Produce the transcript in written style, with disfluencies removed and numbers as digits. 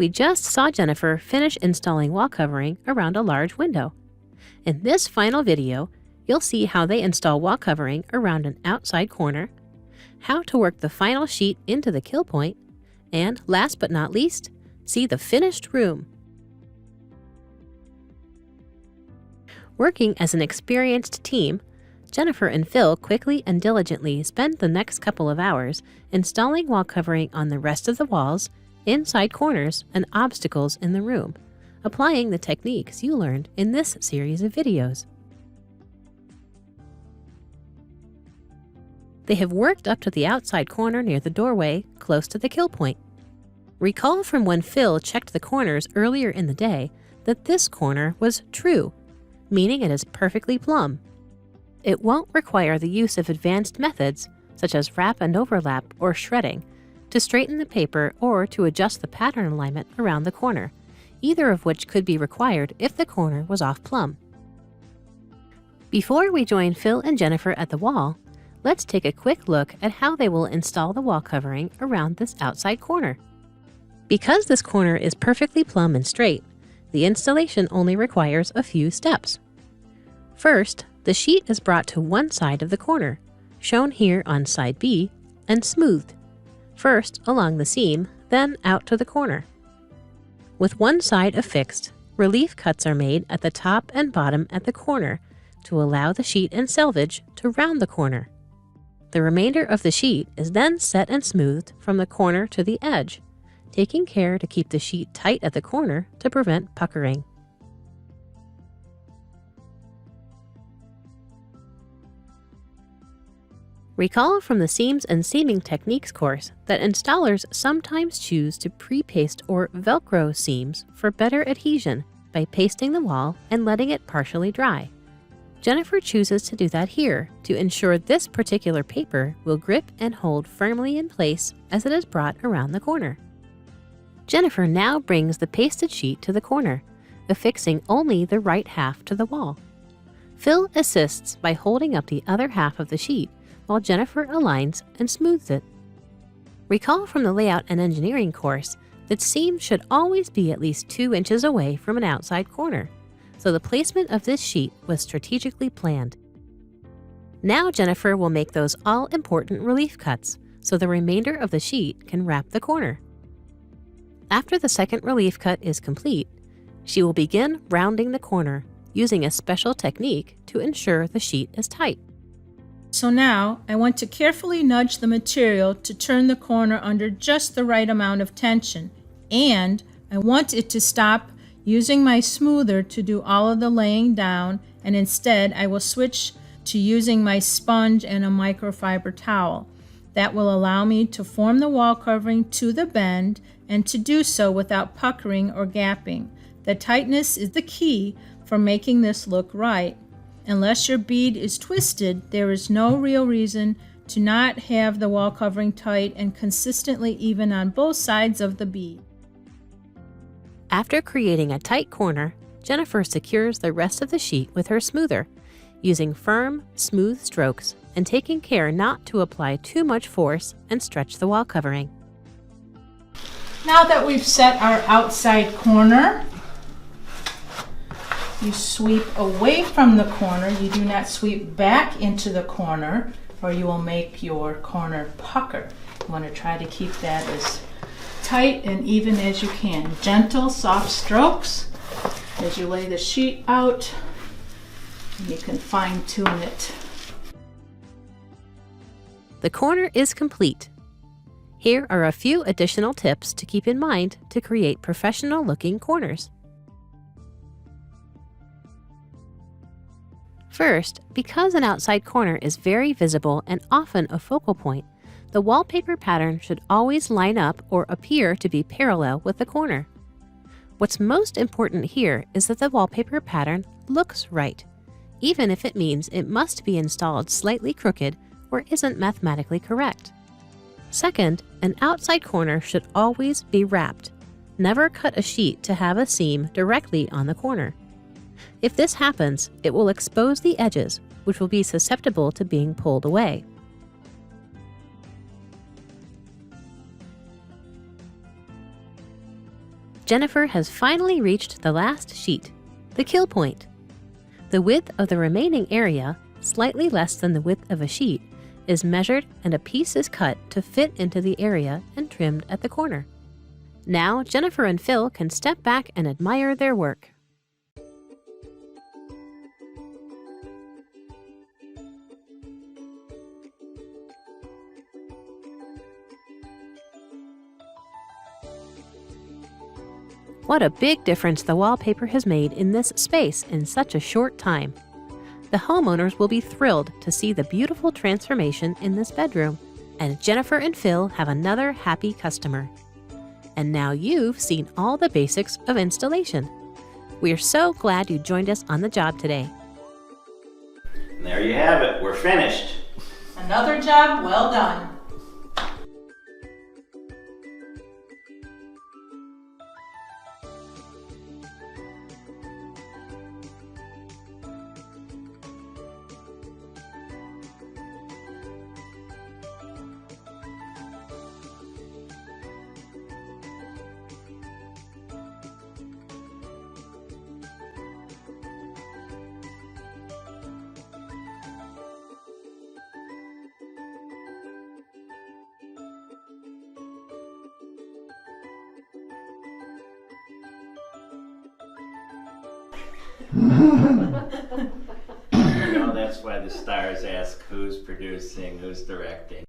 We just saw Jennifer finish installing wall covering around a large window. In this final video, you'll see how they install wall covering around an outside corner, how to work the final sheet into the kill point, and last but not least, see the finished room. Working as an experienced team, Jennifer and Phil quickly and diligently spend the next couple of hours installing wall covering on the rest of the walls, inside corners, and obstacles in the room, applying the techniques you learned in this series of videos. They have worked up to the outside corner near the doorway, close to the kill point. Recall from when Phil checked the corners earlier in the day that this corner was true, meaning it is perfectly plumb. It won't require the use of advanced methods, such as wrap and overlap or shredding, to straighten the paper or to adjust the pattern alignment around the corner, either of which could be required if the corner was off plumb. Before we join Phil and Jennifer at the wall, let's take a quick look at how they will install the wall covering around this outside corner. Because this corner is perfectly plumb and straight, the installation only requires a few steps. First, the sheet is brought to one side of the corner, shown here on side B, and smoothed, first along the seam, then out to the corner. With one side affixed, relief cuts are made at the top and bottom at the corner to allow the sheet and selvage to round the corner. The remainder of the sheet is then set and smoothed from the corner to the edge, taking care to keep the sheet tight at the corner to prevent puckering. Recall from the Seams and Seaming Techniques course that installers sometimes choose to pre-paste or Velcro seams for better adhesion by pasting the wall and letting it partially dry. Jennifer chooses to do that here to ensure this particular paper will grip and hold firmly in place as it is brought around the corner. Jennifer now brings the pasted sheet to the corner, affixing only the right half to the wall. Phil assists by holding up the other half of the sheet while Jennifer aligns and smooths it. Recall from the Layout and Engineering course that seams should always be at least 2 inches away from an outside corner, so the placement of this sheet was strategically planned. Now Jennifer will make those all-important relief cuts so the remainder of the sheet can wrap the corner. After the second relief cut is complete, she will begin rounding the corner using a special technique to ensure the sheet is tight. So now I want to carefully nudge the material to turn the corner under just the right amount of tension, and I want it to stop using my smoother to do all of the laying down, and instead I will switch to using my sponge and a microfiber towel. That will allow me to form the wall covering to the bend and to do so without puckering or gapping. The tightness is the key for making this look right. Unless your bead is twisted, there is no real reason to not have the wall covering tight and consistently even on both sides of the bead. After creating a tight corner, Jennifer secures the rest of the sheet with her smoother, using firm, smooth strokes and taking care not to apply too much force and stretch the wall covering. Now that we've set our outside corner, you sweep away from the corner. You do not sweep back into the corner or you will make your corner pucker. You want to try to keep that as tight and even as you can. Gentle, soft strokes as you lay the sheet out, and you can fine-tune it. The corner is complete. Here are a few additional tips to keep in mind to create professional-looking corners. First, because an outside corner is very visible and often a focal point, the wallpaper pattern should always line up or appear to be parallel with the corner. What's most important here is that the wallpaper pattern looks right, even if it means it must be installed slightly crooked or isn't mathematically correct. Second, an outside corner should always be wrapped. Never cut a sheet to have a seam directly on the corner. If this happens, it will expose the edges, which will be susceptible to being pulled away. Jennifer has finally reached the last sheet, the kill point. The width of the remaining area, slightly less than the width of a sheet, is measured and a piece is cut to fit into the area and trimmed at the corner. Now Jennifer and Phil can step back and admire their work. What a big difference the wallpaper has made in this space in such a short time. The homeowners will be thrilled to see the beautiful transformation in this bedroom, and Jennifer and Phil have another happy customer. And now you've seen all the basics of installation. We're so glad you joined us on the job today. And there you have it. We're finished. Another job well done. That's why the stars ask who's producing, who's directing.